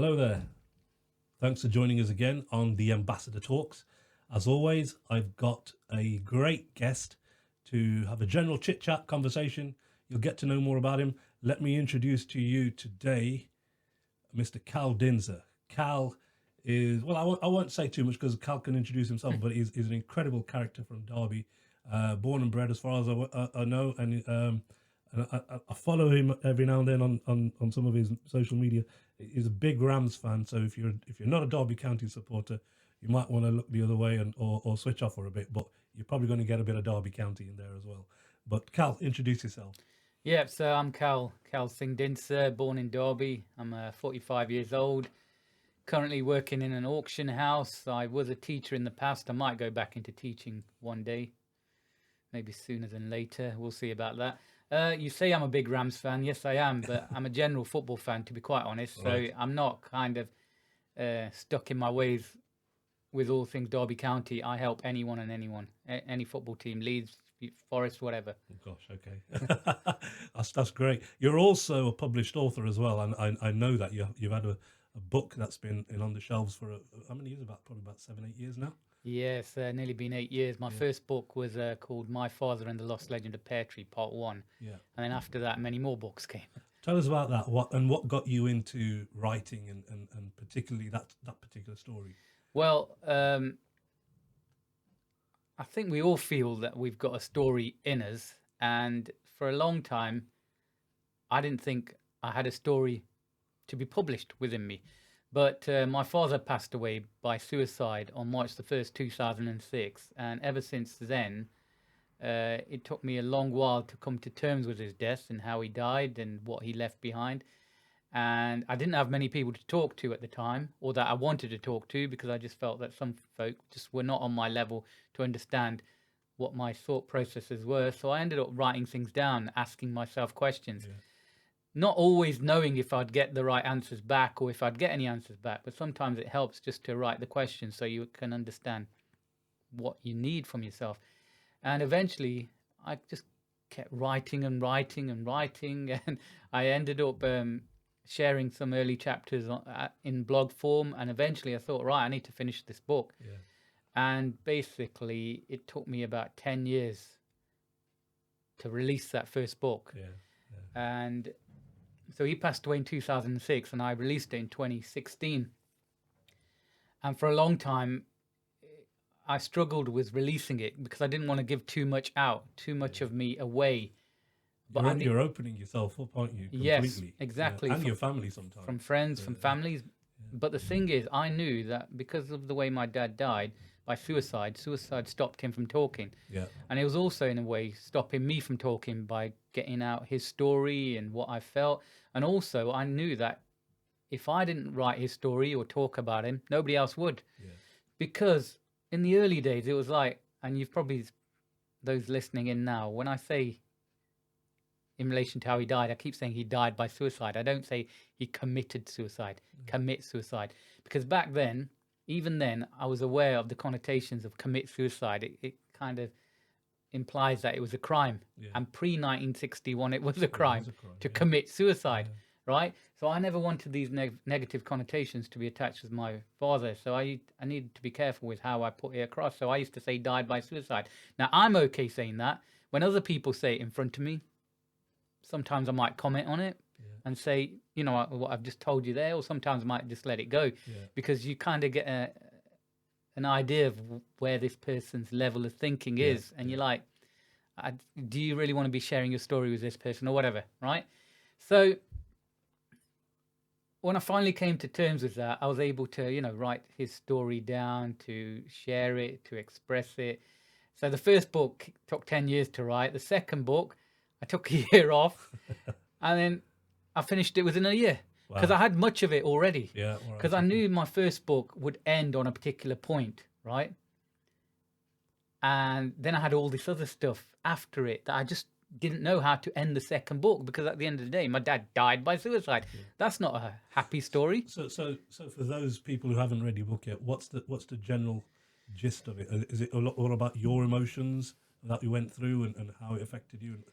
Hello there. Thanks for joining us again on the Ambassador Talks. As always, I've got a great guest to have a general chit-chat conversation. You'll get to know more about him. Let me introduce to you today Mr. Kalwinder Dhindsa. Cal is, well, I won't say too much because Cal can introduce himself, but he's an incredible character from Derby, born and bred as far as I know, and I follow him every now and then on some of his social media. He's a big Rams fan, so if you're not a Derby County supporter, you might want to look the other way or switch off for a bit, but you're probably going to get a bit of Derby County in there as well. But Cal, introduce yourself. Yeah, so I'm Kalwinder Singh Dhindsa, born in Derby. I'm 45 years old, currently working in an auction house. I was a teacher in the past. I might go back into teaching one day, maybe sooner than later. We'll see about that. You say I'm a big Rams fan. Yes, I am, but I'm a general football fan, to be quite honest. So Right. I'm not kind of stuck in my ways with all things Derby County. I help anyone and anyone, any football team, Leeds, Forest, whatever. Oh, gosh, okay. That's great. You're also a published author as well, and I know that you've had a book that's been on the shelves for how many years? Probably about 7-8 years now. Yes, nearly been 8 years. My first book was called My Father and the Lost Legend of Pear Tree, Part 1. Yeah. And then after that, many more books came. Tell us about that. What got you into writing and particularly that particular story? Well, I think we all feel that we've got a story in us. And for a long time, I didn't think I had a story to be published within me. But my father passed away by suicide on March the 1st, 2006. And ever since then, it took me a long while to come to terms with his death and how he died and what he left behind. And I didn't have many people to talk to at the time, or that I wanted to talk to, because I just felt that some folk just were not on my level to understand what my thought processes were. So I ended up writing things down, asking myself questions. Yeah. Not always knowing if I'd get the right answers back or if I'd get any answers back, but sometimes it helps just to write the questions so you can understand what you need from yourself. And eventually, I just kept writing and writing and writing, and I ended up sharing some early chapters in blog form. And eventually, I thought, right, I need to finish this book. Yeah. And basically, it took me about 10 years to release that first book. Yeah. And so he passed away in 2006, and I released it in 2016. And for a long time, I struggled with releasing it because I didn't want to give too much out, too much of me away. But you're opening yourself up, aren't you? Completely. Yes, exactly. Yeah. And your family sometimes. From friends, from families. But the thing is, I knew that because of the way my dad died by suicide stopped him from talking. Yeah. And it was also, in a way, stopping me from talking by getting out his story and what I felt. And also, I knew that if I didn't write his story or talk about him, nobody else would. Yeah. Because in the early days, it was like, and you've probably, those listening in now, when I say in relation to how he died, I keep saying he died by suicide. I don't say he committed suicide, commit suicide. Because back then, even then, I was aware of the connotations of commit suicide. It kind of implies that it was a crime. Yeah. And pre-1961, it was a crime to yeah. commit suicide, right? So I never wanted these negative connotations to be attached with my father. So I needed to be careful with how I put it across. So I used to say died by suicide. Now, I'm okay saying that. When other people say it in front of me, sometimes I might comment on it and say, you know, what I've just told you there, or sometimes I might just let it go because you kind of get an idea of where this person's level of thinking is. And you're like, do you really want to be sharing your story with this person or whatever, right? So when I finally came to terms with that, I was able to, you know, write his story down, to share it, to express it. So the first book took 10 years to write. The second book, I took a year off, and then I finished it within a year because I had much of it already. Yeah. Because I knew my first book would end on a particular point, right? And then I had all this other stuff after it that I just didn't know how to end the second book, because at the end of the day, my dad died by suicide. That's not a happy story. So for those people who haven't read your book yet, what's the general gist of it? Is it all about your emotions that you went through and how it affected you? And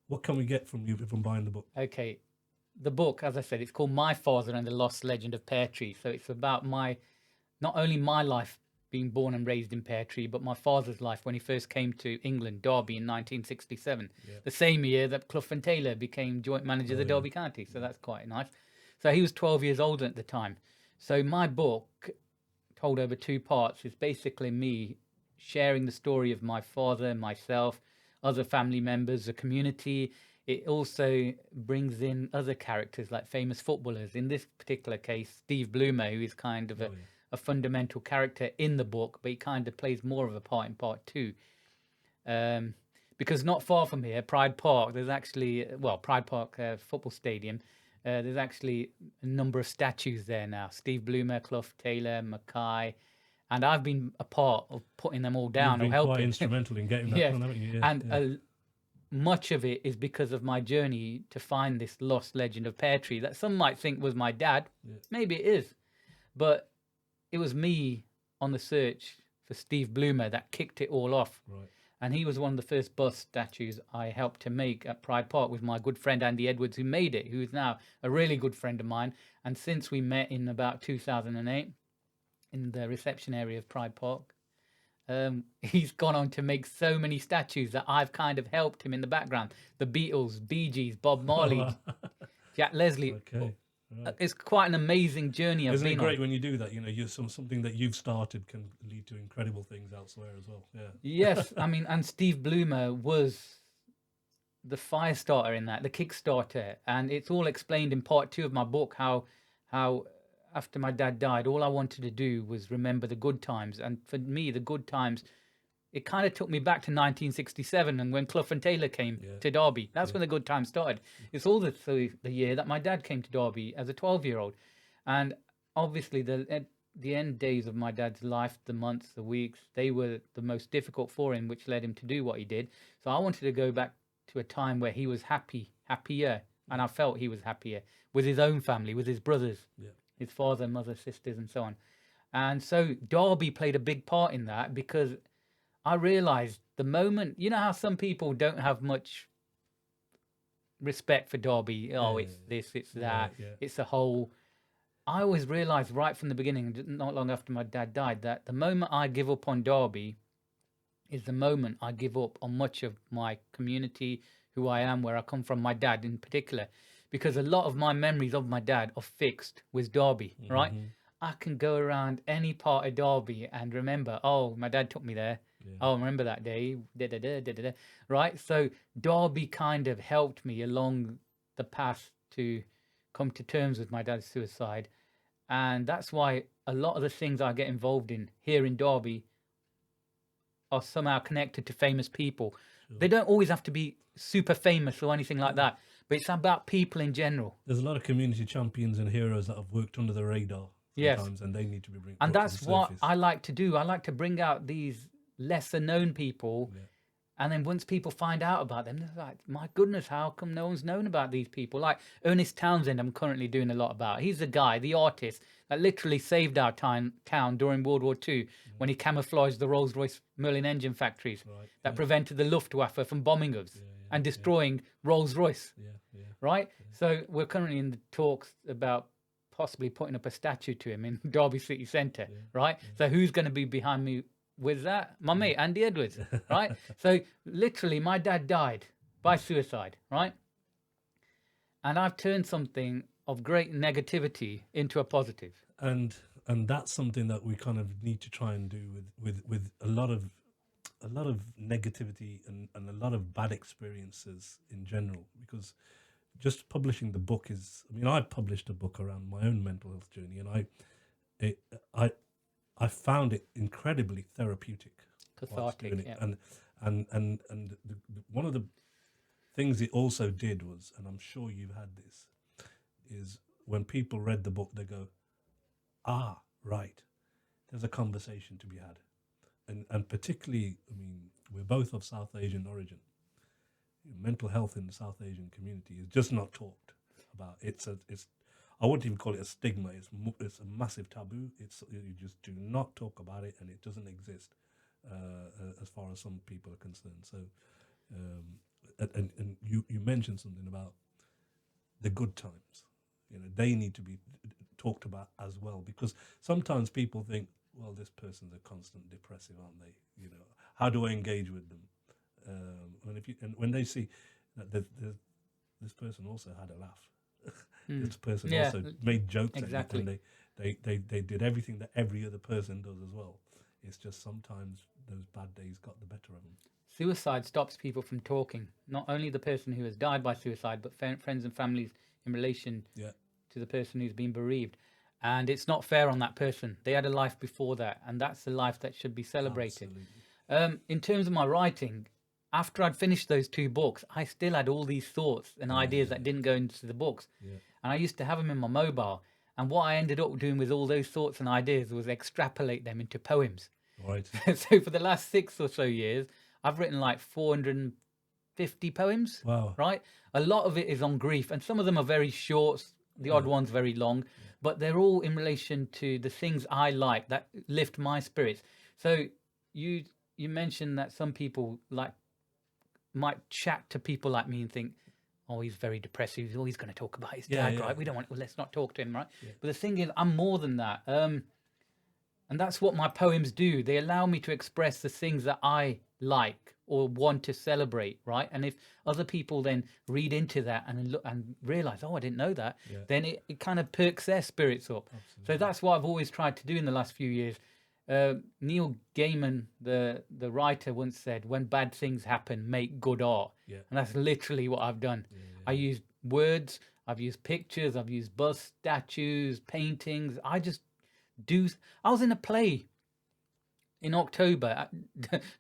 what can we get from you from buying the book? Okay, the book, as I said, it's called My Father and the Lost Legend of Pear Tree. So it's about not only my life being born and raised in Pear Tree, but my father's life when he first came to England, Derby, in 1967, the same year that Clough and Taylor became joint manager of the Derby County. So that's quite nice. So he was 12 years old at the time. So my book, told over two parts, is basically me sharing the story of my father, myself, other family members, the community. It also brings in other characters like famous footballers. In this particular case, Steve Bloomer, who is kind of a fundamental character in the book, but he kind of plays more of a part in part two. Because not far from here, Pride Park, there's actually, Pride Park football stadium, there's actually a number of statues there now. Steve Bloomer, Clough, Taylor, Mackay, and I've been a part of putting them all down. You've been or helping. quite instrumental in getting that Yes. done, haven't you? And much of it is because of my journey to find this lost legend of Pear Tree that some might think was my dad. Maybe it is, but it was me on the search for Steve Bloomer that kicked it all off. Right. And he was one of the first bust statues I helped to make at Pride Park with my good friend Andy Edwards, who made it, who is now a really good friend of mine. And since we met in about 2008 in the reception area of Pride Park, he's gone on to make so many statues that I've kind of helped him in the background. The Beatles, Bee Gees, Bob Marley, Jack Leslie. Okay. Right. It's quite an amazing journey. Isn't it great when you do that? You know, something that you've started can lead to incredible things elsewhere as well. Yeah. Yes, I mean, and Steve Bloomer was the fire starter in that, the Kickstarter, and it's all explained in part two of my book. How after my dad died, all I wanted to do was remember the good times, and for me, the good times. It kind of took me back to 1967 and when Clough and Taylor came to Derby. That's when the good times started. It's all the year that my dad came to Derby as a 12-year-old. And obviously the end days of my dad's life, the months, the weeks, they were the most difficult for him, which led him to do what he did. So I wanted to go back to a time where he was happier. And I felt he was happier with his own family, with his brothers, his father, mother, sisters, and so on. And so Derby played a big part in that because I realized the moment, you know how some people don't have much respect for Derby. Oh, it's this, it's that, it's a whole. I always realized right from the beginning, not long after my dad died, that the moment I give up on Derby is the moment I give up on much of my community, who I am, where I come from, my dad in particular, because a lot of my memories of my dad are fixed with Derby, right? I can go around any part of Derby and remember, oh, my dad took me there. Oh, remember that day, right? So Derby kind of helped me along the path to come to terms with my dad's suicide. And that's why a lot of the things I get involved in here in Derby are somehow connected to famous people. They don't always have to be super famous or anything like that, but it's about people in general. There's a lot of community champions and heroes that have worked under the radar sometimes, and they need to be brought and that's to the what surface. I like to do. I like to bring out these lesser known people, and then once people find out about them, they're like, my goodness, how come no one's known about these people? Like Ernest Townsend, I'm currently doing a lot about. He's the guy, the artist that literally saved our town during World War II when he camouflaged the Rolls-Royce Merlin engine factories that prevented the Luftwaffe from bombing us and destroying Rolls-Royce, right? So we're currently in the talks about possibly putting up a statue to him in Derby City Centre, right? So who's going to be behind me with that? My mate, Andy Edwards, right? So literally my dad died by suicide, right? And I've turned something of great negativity into a positive. And that's something that we kind of need to try and do with a lot of negativity and a lot of bad experiences in general, because just publishing the book is, I mean, I published a book around my own mental health journey, and I found it incredibly therapeutic, cathartic, and one of the things it also did was, and I'm sure you've had this, is when people read the book, they go, ah, right, there's a conversation to be had, and particularly, I mean, we're both of South Asian origin. Mental health in the South Asian community is just not talked about. It's I wouldn't even call it a stigma. It's a massive taboo. You just do not talk about it, and it doesn't exist as far as some people are concerned. So, and you mentioned something about the good times. They need to be talked about as well, because sometimes people think, well, this person's a constant depressive, aren't they? How do I engage with them? And when they see that this person also had a laugh, this person Yeah, also made jokes, exactly. and they did everything that every other person does as well. It's just sometimes those bad days got the better of them. Suicide stops people from talking. Not only the person who has died by suicide, but friends and families in relation Yeah, to the person who's been bereaved. And it's not fair on that person. They had a life before that, and that's the life that should be celebrated. absolutely. In terms of my writing, after I'd finished those 2 books, I still had all these thoughts and ideas that didn't go into the books. Yeah. And I used to have them in my mobile. And what I ended up doing with all those thoughts and ideas was extrapolate them into poems. Right. So for the last 6 or so years, I've written like 450 poems. Wow. Right? A lot of it is on grief, and some of them are very short, the odd one's very long, but they're all in relation to the things I like that lift my spirits. So you mentioned that some people might chat to people like me and think, oh, he's very depressive. He's always going to talk about his dad, right? We don't want. Well, let's not talk to him, right? Yeah. But the thing is, I'm more than that, and that's what my poems do. They allow me to express the things that I like or want to celebrate, right? And if other people then read into that and look and realize, oh, I didn't know that, then it kind of perks their spirits up. Absolutely. So that's what I've always tried to do in the last few years. Neil Gaiman, the writer, once said, when bad things happen, make good art. Yeah. And that's literally what I've done. I use words, I've used pictures, I've used busts, statues, paintings. I was in a play in October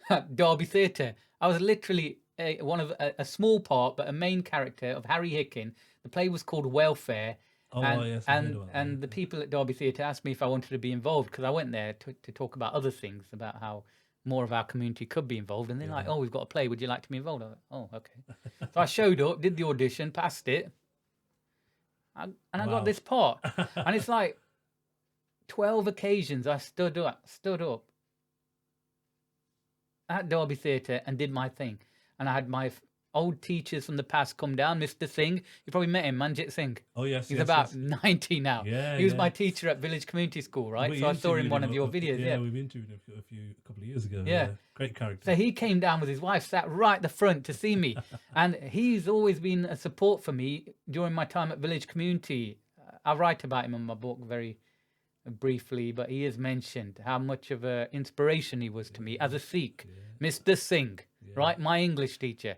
at Derby Theatre. I was literally a small part, but a main character of Harry Hicken. The play was called Welfare. Oh, yes, and the people at Derby Theatre asked me if I wanted to be involved, because I went there to talk about other things, about how more of our community could be involved. And they're like, oh, we've got a play. Would you like to be involved? I was like, oh, okay. So I showed up, did the audition, passed it. And I got this part. And it's like 12 occasions I stood up at Derby Theatre and did my thing. And I had my old teachers from the past come down. Mr. Singh, you probably met him, Manjit Singh. Oh, yes. He's about 90 now. Yeah, he was my teacher at Village Community School, right? So I saw him in one of your videos. Yeah, we've interviewed him a couple of years ago. Yeah. Great character. So he came down with his wife, sat right at the front to see me. And he's always been a support for me during my time at Village Community. I write about him in my book very briefly, but he has mentioned how much of an inspiration he was to me as a Sikh. Mr. Singh, right? My English teacher.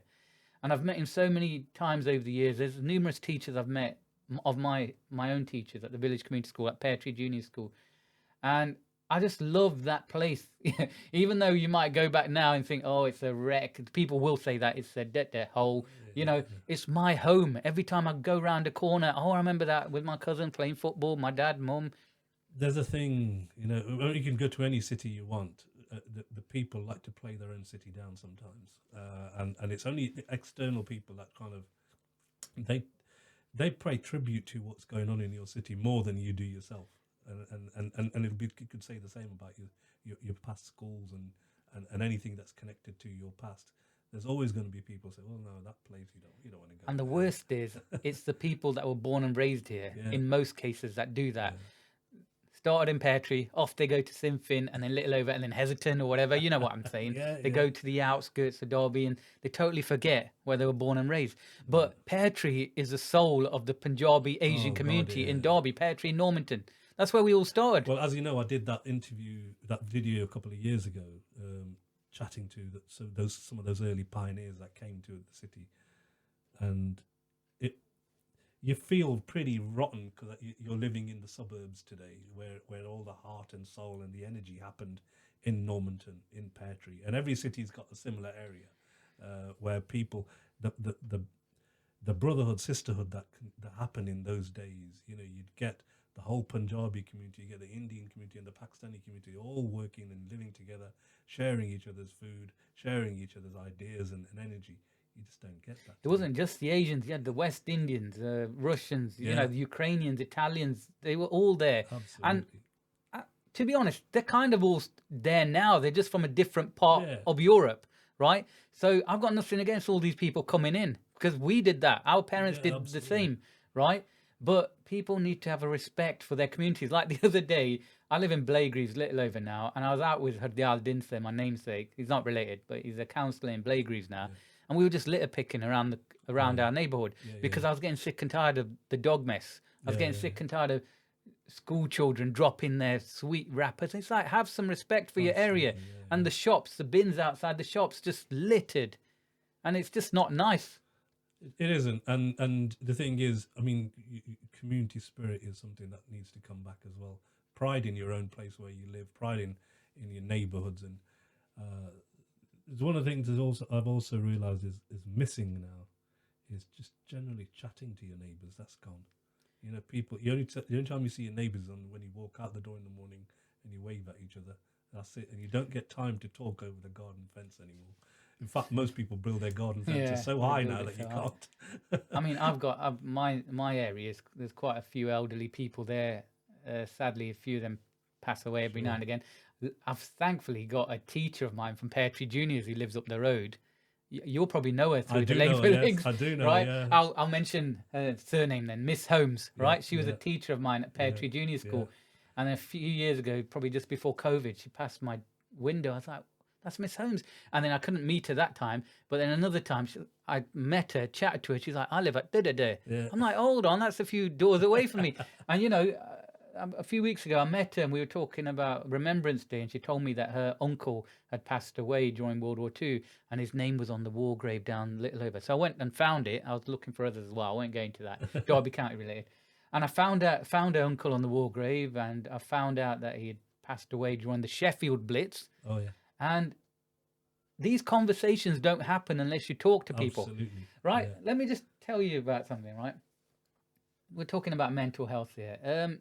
And I've met him so many times over the years. There's numerous teachers I've met of my own teachers at the Village Community School, at Pear Tree Junior School. And I just love that place. Even though you might go back now and think, oh, it's a wreck. People will say that it's a dead hole. It's my home. Every time I go round a corner, oh, I remember that with my cousin playing football, my dad, mum. There's a thing, you can go to any city you want. The people like to play their own city down sometimes, and it's only external people that kind of they pay tribute to what's going on in your city more than you do yourself, and you could say the same about your past schools and anything that's connected to your past. There's always going to be people say, well, no, that place you don't want to go. And the worst is, it's the people that were born and raised here, in most cases, that do that. Started in Pear Tree, off they go to Sinfin, and then Littleover, and then Heselton or whatever. You know what I'm saying? They go to the outskirts of Derby, and they totally forget where they were born and raised. But Pear Tree is the soul of the Punjabi Asian community in Derby. Pear Tree, Normanton. That's where we all started. Well, as you know, I did that video a couple of years ago, chatting to some of those early pioneers that came to the city, and you feel pretty rotten because you're living in the suburbs today, where all the heart and soul and the energy happened in Normanton, in Pear Tree, and every city's got a similar area where people, the brotherhood, sisterhood that happened in those days. You'd get the whole Punjabi community, you get the Indian community and the Pakistani community all working and living together, sharing each other's food, sharing each other's ideas and energy. You just don't get that. It wasn't just the Asians. You had the West Indians, Russians, the Ukrainians, Italians. They were all there. Absolutely. And to be honest, they're kind of all there now. They're just from a different part of Europe, right? So I've got nothing against all these people coming in, because we did that. Our parents did the same. right? But people need to have a respect for their communities. Like the other day, I live in Blaygreaves, Little Over now, and I was out with Hardyal Dhindsa, my namesake. He's not related, but he's a councillor in Blaygreaves now. And we were just litter picking around our neighbourhood because I was getting sick and tired of the dog mess. I was getting sick and tired of school children dropping their sweet wrappers. It's like, have some respect for your area. And the shops, the bins outside the shops, just littered, and it's just not nice. It isn't, and the thing is, I mean, community spirit is something that needs to come back as well. Pride in your own place where you live, pride in your neighbourhoods, and it's one of the things that I've also realised is missing now is just generally chatting to your neighbours. That's gone. You know, people. The only time you see your neighbours is when you walk out the door in the morning and you wave at each other. That's it, and you don't get time to talk over the garden fence anymore. In fact, most people build their garden fences so high now that you can't. I mean, my area is, there's quite a few elderly people there. Sadly, a few of them pass away every now and again. I've thankfully got a teacher of mine from Pear Tree Juniors who lives up the road. You'll probably know her through the links. I do know, right? Yeah. I'll mention her surname then, Miss Holmes, right? She was a teacher of mine at Pear Tree Junior School. And a few years ago, probably just before COVID, she passed my window. I was like, that's Miss Holmes. And then I couldn't meet her that time. But then another time, I met her, chatted to her. She's like, I live at da-da-da. I'm like, hold on, that's a few doors away from me. And, you know, a few weeks ago, I met her and we were talking about Remembrance Day. And she told me that her uncle had passed away during World War II. And his name was on the war grave down Little Over. So I went and found it. I was looking for others as well. I won't go into that. Derby County related. And I found her uncle on the war grave. And I found out that he had passed away during the Sheffield Blitz. Oh, yeah. And these conversations don't happen unless you talk to people. Absolutely. Right? Yeah. Let me just tell you about something, right? We're talking about mental health here.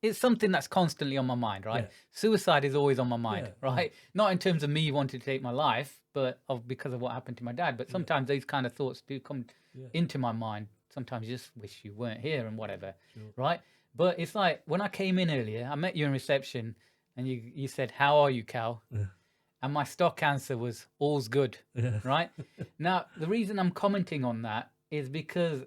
It's something that's constantly on my mind, right? Yeah. Suicide is always on my mind, right? Not in terms of me wanting to take my life, but because of what happened to my dad. But sometimes these kind of thoughts do come into my mind. Sometimes you just wish you weren't here and whatever, right? But it's like when I came in earlier, I met you in reception and you said, how are you, Cal? Yeah. And my stock answer was, all's good, right? Now, the reason I'm commenting on that is because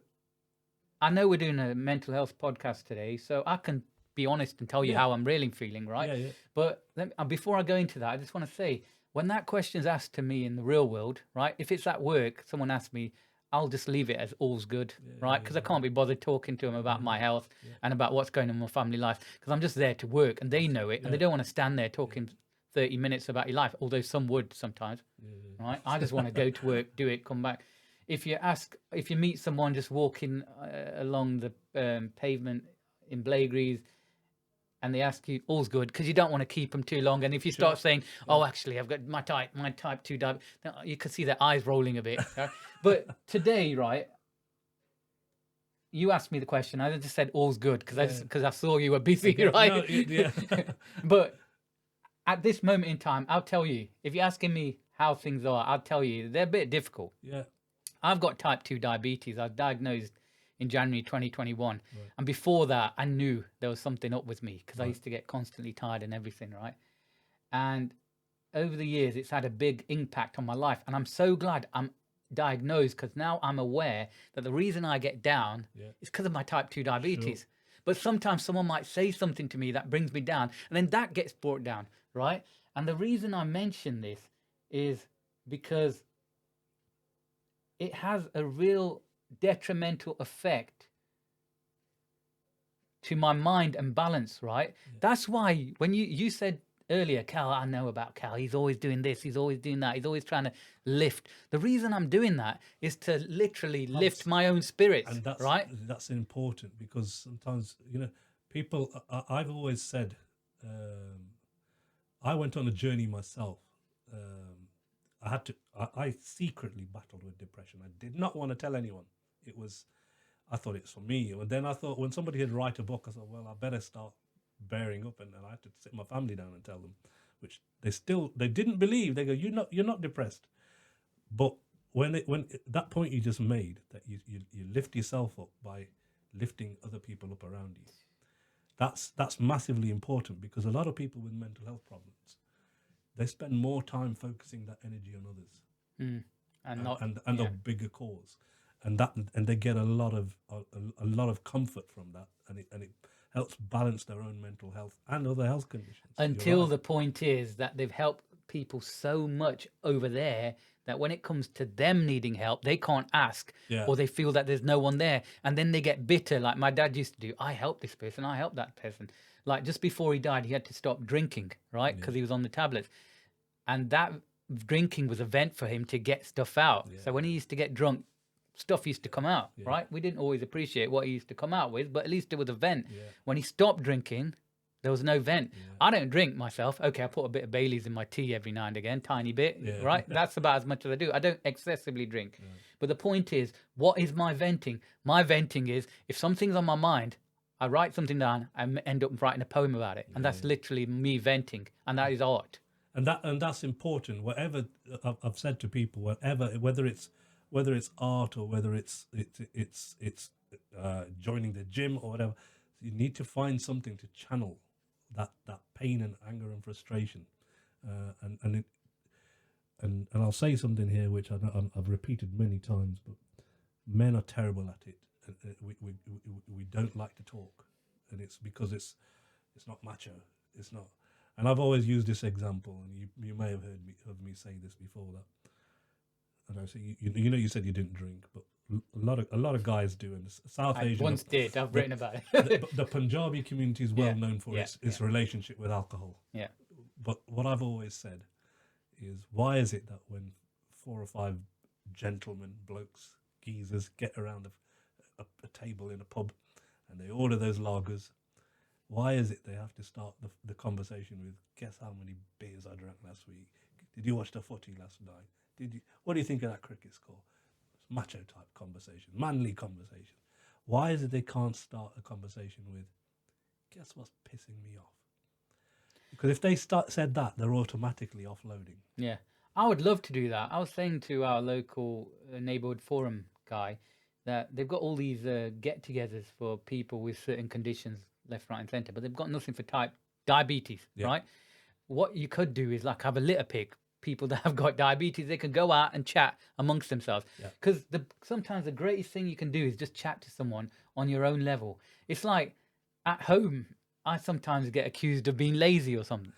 I know we're doing a mental health podcast today, so I can be honest and tell you how I'm really feeling, right? But before I go into that, I just want to say, when that question is asked to me in the real world, right? If it's at work, someone asks me, I'll just leave it as all's good, right? Because I can't be bothered talking to them about my health and about what's going on in my family life, because I'm just there to work and they know it and they don't want to stand there talking 30 minutes about your life, although some would sometimes, right? I just want to go to work, do it, come back. If you meet someone just walking along the pavement in Blaygreaves and they ask you, all's good, because you don't want to keep them too long. And if you start saying, oh, actually, I've got my type 2 diabetes, you can see their eyes rolling a bit. But today, right, you asked me the question. I just said, all's good, because I saw you were busy, right? No, But at this moment in time, I'll tell you, if you're asking me how things are, I'll tell you, they're a bit difficult. Yeah. I've got type 2 diabetes. I was diagnosed in January 2021. And before that, I knew there was something up with me because I used to get constantly tired and everything, right? And over the years, it's had a big impact on my life. And I'm so glad I'm diagnosed, because now I'm aware that the reason I get down is because of my type 2 diabetes. But sometimes someone might say something to me that brings me down, and then that gets brought down, right? And the reason I mention this is because it has a real detrimental effect to my mind and balance, right? That's why when you said earlier, Cal, I know about Cal, he's always doing this, he's always doing that, he's always trying to lift. The reason I'm doing that is to literally lift my own spirits, and that's, right? That's important, because sometimes, you know, people, I've always said, I went on a journey myself. I secretly battled with depression. I did not want to tell anyone. I thought it was for me. And then I thought, when somebody had write a book, I thought, well, I better start bearing up, and I had to sit my family down and tell them, which they didn't believe. They go, you're not depressed. But when that point you just made, that you lift yourself up by lifting other people up around you, that's massively important, because a lot of people with mental health problems, they spend more time focusing that energy on others. And not, and yeah. a bigger cause, and they get a lot of comfort from that, and it helps balance their own mental health and other health conditions. You're Until right. the point is that they've helped people so much over there that when it comes to them needing help, they can't ask, Yeah. or they feel that there's no one there. And then they get bitter, like my dad used to do. I helped this person, I helped that person. Like just before he died, he had to stop drinking, right? Because he was on the tablets. And that drinking was a vent for him to get stuff out. Yeah. So when he used to get drunk, stuff used to come out, right? We didn't always appreciate what he used to come out with, but at least it was a vent. Yeah. When he stopped drinking, there was no vent. I don't drink myself. Okay, I put a bit of Bailey's in my tea every now and again, tiny bit, right? That's about as much as I do. I don't excessively drink. But the point is, what is my venting? My venting is if something's on my mind, I write something down and end up writing a poem about it. And that's literally me venting. And that is art. And that's important. Whatever I've said to people, whether it's art or whether it's joining the gym or whatever, you need to find something to channel that pain and anger and frustration, and I'll say something here which I've repeated many times, but men are terrible at it. We don't like to talk, and it's because it's not macho. It's not. And I've always used this example, and you may have heard me say this before, that. And I say you said you didn't drink, but a lot of guys do, and South I Asian. once did. I've written about it. The Punjabi community is well known for its relationship with alcohol. Yeah. But what I've always said is, why is it that when 4 or 5 gentlemen, blokes, geezers get around a table in a pub and they order those lagers, why is it they have to start the conversation with, guess how many beers I drank last week? Did you watch the footy last night? What do you think of that cricket score? It's macho type conversation, manly conversation. Why is it they can't start a conversation with, guess what's pissing me off? Because if they said that, they're automatically offloading. Yeah, I would love to do that. I was saying to our local neighborhood forum guy that they've got all these get-togethers for people with certain conditions, left, right, and center, but they've got nothing for type diabetes, right? What you could do is like have a litter pick. People that have got diabetes, they can go out and chat amongst themselves. Because sometimes the greatest thing you can do is just chat to someone on your own level. It's like at home, I sometimes get accused of being lazy or something,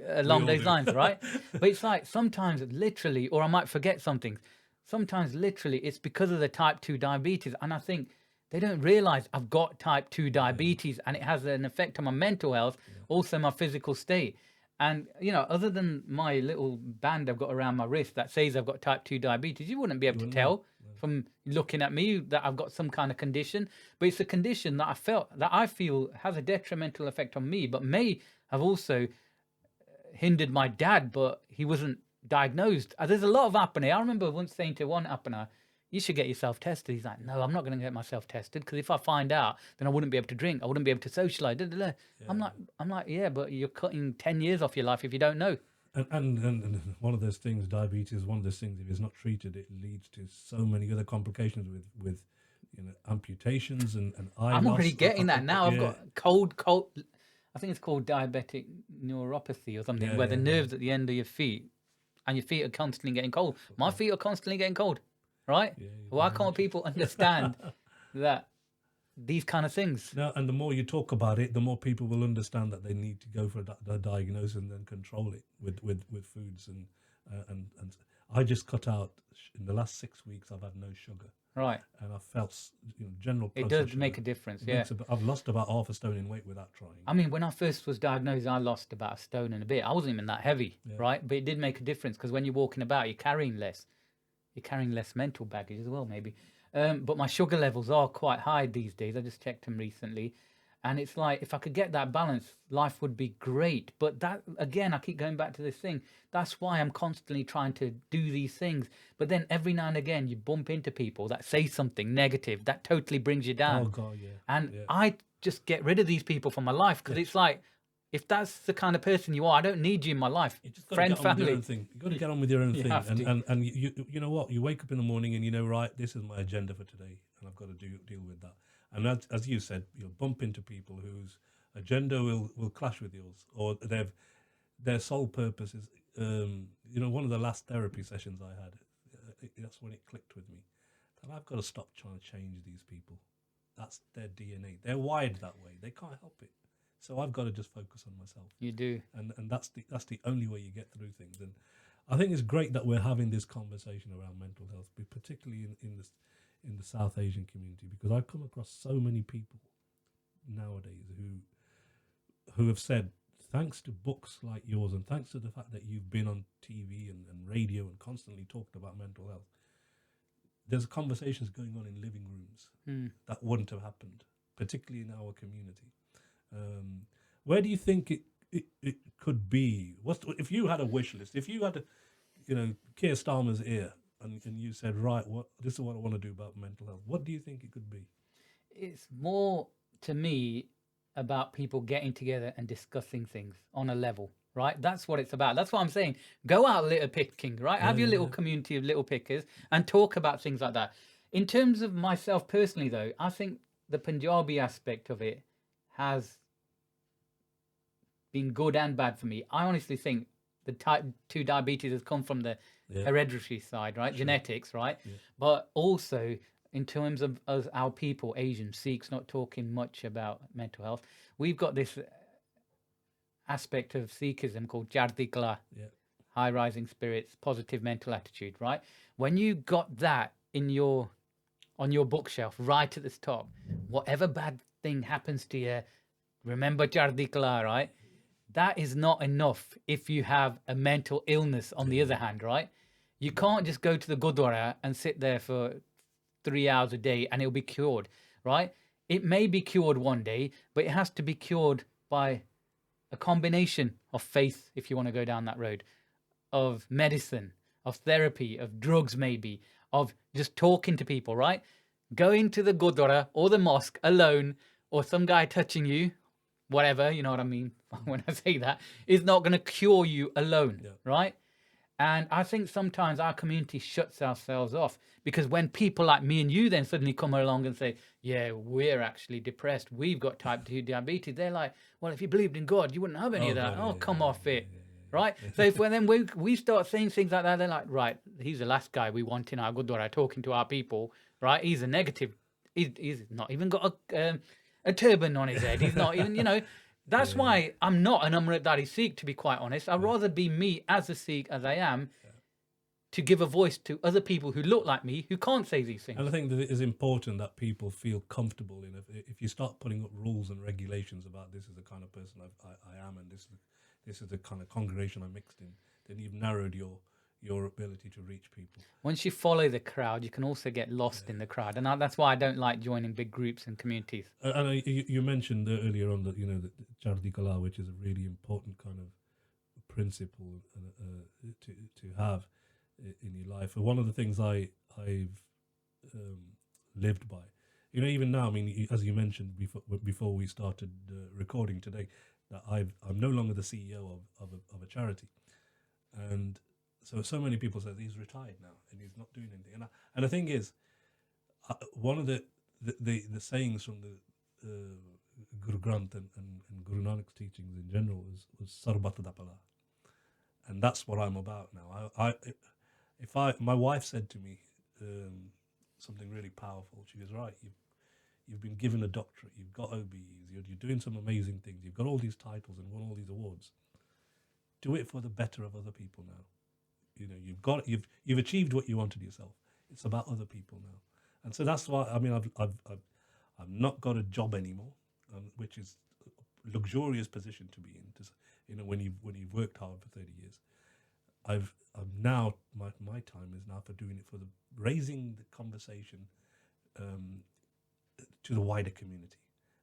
along those lines, right? But it's like sometimes literally, or I might forget something. Sometimes literally it's because of the type 2 diabetes. And I think they don't realize I've got type 2 diabetes and it has an effect on my mental health, also my physical state. And, other than my little band I've got around my wrist that says I've got type 2 diabetes, you wouldn't be able to tell from looking at me that I've got some kind of condition. But it's a condition that I feel has a detrimental effect on me, but may have also hindered my dad, but he wasn't diagnosed. There's a lot of apnea. I remember once saying to one apnea, you should get yourself tested. He's like, no, I'm not going to get myself tested because if I find out, then I wouldn't be able to drink. I wouldn't be able to socialize. I'm like, yeah, but you're cutting 10 years off your life if you don't know. And one of those things, diabetes, one of those things, if it's not treated, it leads to so many other complications with amputations and eye I'm loss. already getting that now. I've got cold. I think it's called diabetic neuropathy or something, where the nerves at the end of your feet and your feet are constantly getting cold. My feet are constantly getting cold, right? Why can't people understand that these kind of things? No, and the more you talk about it, the more people will understand that they need to go for a diagnosis and then control it with foods and I just cut out in the last 6 weeks. I've had no sugar, right? And I felt general. It does make a difference. I've lost about half a stone in weight without trying. I mean, when I first was diagnosed, I lost about a stone and a bit. I wasn't even that heavy, right? But it did make a difference because when you're walking about, you're carrying less. You're carrying less mental baggage as well, maybe. But my sugar levels are quite high these days. I just checked them recently. And it's like, if I could get that balance, life would be great. But that, again, I keep going back to this thing. That's why I'm constantly trying to do these things. But then every now and again, you bump into people that say something negative that totally brings you down. Oh, God, yeah. And I just get rid of these people from my life because it's like, if that's the kind of person you are, I don't need you in my life. You just got Friend, to get on family. with your own thing. You've got to get on with your own You thing. have to. And you know what? You wake up in the morning and right, this is my agenda for today, and I've got to deal with that. And as you said, you'll bump into people whose agenda will clash with yours, or their sole purpose is, one of the last therapy sessions I had, that's when it clicked with me that I've got to stop trying to change these people. That's their DNA. They're wired that way. They can't help it. So I've got to just focus on myself. You do. And that's the only way you get through things. And I think it's great that we're having this conversation around mental health, particularly in the South Asian community, because I've come across so many people nowadays who have said, thanks to books like yours and thanks to the fact that you've been on TV and radio and constantly talked about mental health, there's conversations going on in living rooms that wouldn't have happened, particularly in our community. Where do you think it could be? If you had a wish list, if you had Keir Starmer's ear and you said, right, this is what I want to do about mental health, what do you think it could be? It's more, to me, about people getting together and discussing things on a level, right? That's what it's about. That's what I'm saying. Go out litter picking, right? Have your little community of little pickers and talk about things like that. In terms of myself personally, though, I think the Punjabi aspect of it has been good and bad for me. I honestly think the type 2 diabetes has come from the hereditary side, right? Sure. Genetics, right? Yeah. But also in terms of us, our people, Asians, Sikhs, not talking much about mental health. We've got this aspect of Sikhism called Chardi Kala, high rising spirits, positive mental attitude, right? When you got that on your bookshelf right at the top, whatever bad thing happens to you, remember Chardi Kala, right? That is not enough if you have a mental illness on the other hand, right? You can't just go to the Gurdwara and sit there for 3 hours a day and it'll be cured, right? It may be cured one day, but it has to be cured by a combination of faith, if you want to go down that road, of medicine, of therapy, of drugs maybe, of just talking to people, right? Going to the Gurdwara or the mosque alone, or some guy touching you, whatever, you know what I mean when I say that, is not going to cure you alone, right? And I think sometimes our community shuts ourselves off because when people like me and you then suddenly come along and say, yeah, we're actually depressed, we've got type 2 diabetes, they're like, well, if you believed in God, you wouldn't have any of that. Come off it, right? So if when we start saying things like that, they're like, right, he's the last guy we want in our Gurdwara talking to our people, right? He's a negative. He's not even got a turban on his head. He's not even, That's why I'm not an Amritdhari Sikh, to be quite honest. I'd rather be me as a Sikh as I am to give a voice to other people who look like me who can't say these things. And I think that it is important that people feel comfortable in if you start putting up rules and regulations about this is the kind of person I am and this is the kind of congregation I'm mixed in, then you've narrowed your ability to reach people. Once you follow the crowd, you can also get lost in the crowd, and that's why I don't like joining big groups and communities. And you mentioned earlier on that the Chardi Kala, which is a really important kind of principle to have in your life. And one of the things I've lived by, even now. I mean, as you mentioned before we started recording today, that I'm no longer the CEO of a charity, and so many people say he's retired now and he's not doing anything. And the thing is, one of the sayings from the Guru Granth and Guru Nanak's teachings in general was Sarbat Dapala, and that's what I'm about now. My wife said to me something really powerful. She goes, right, you've been given a doctorate, you've got OBEs, you're doing some amazing things, you've got all these titles and won all these awards. Do it for the better of other people now. You've achieved what you wanted yourself. It's about other people now, and so that's why I've not got a job anymore, which is a luxurious position to be in. When you've worked hard for 30 years, I'm now my time is now for doing it for raising the conversation to the wider community,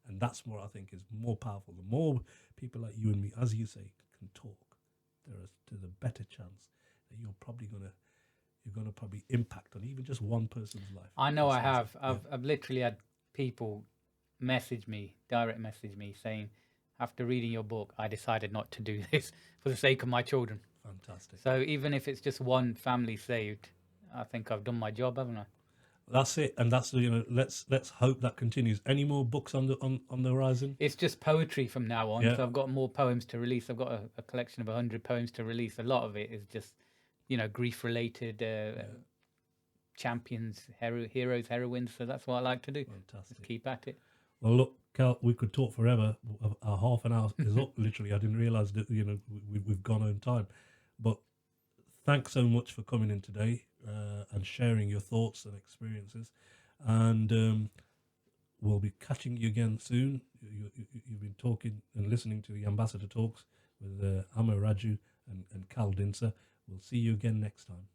and that's what I think is more powerful. The more people like you and me, as you say, can talk, there's a better chance that you're gonna probably impact on even just one person's life. I know I have. I've literally had people direct message me saying, after reading your book, I decided not to do this for the sake of my children. Fantastic. So even if it's just one family saved, I think I've done my job, haven't I? That's it, and that's let's hope that continues. Any more books on the horizon? It's just poetry from now on. So I've got more poems to release. I've got a collection of 100 poems to release. A lot of it is just grief related, champions, heroes, heroines. So that's what I like to do. Fantastic. Just keep at it. Well, look, Cal, we could talk forever. Our half an hour is up. Literally, I didn't realize that we've gone on time. But thanks so much for coming in today and sharing your thoughts and experiences. And we'll be catching you again soon. You've been talking and listening to the Ambassador Talks with Amar Raju and Kal Dhindsa. We'll see you again next time.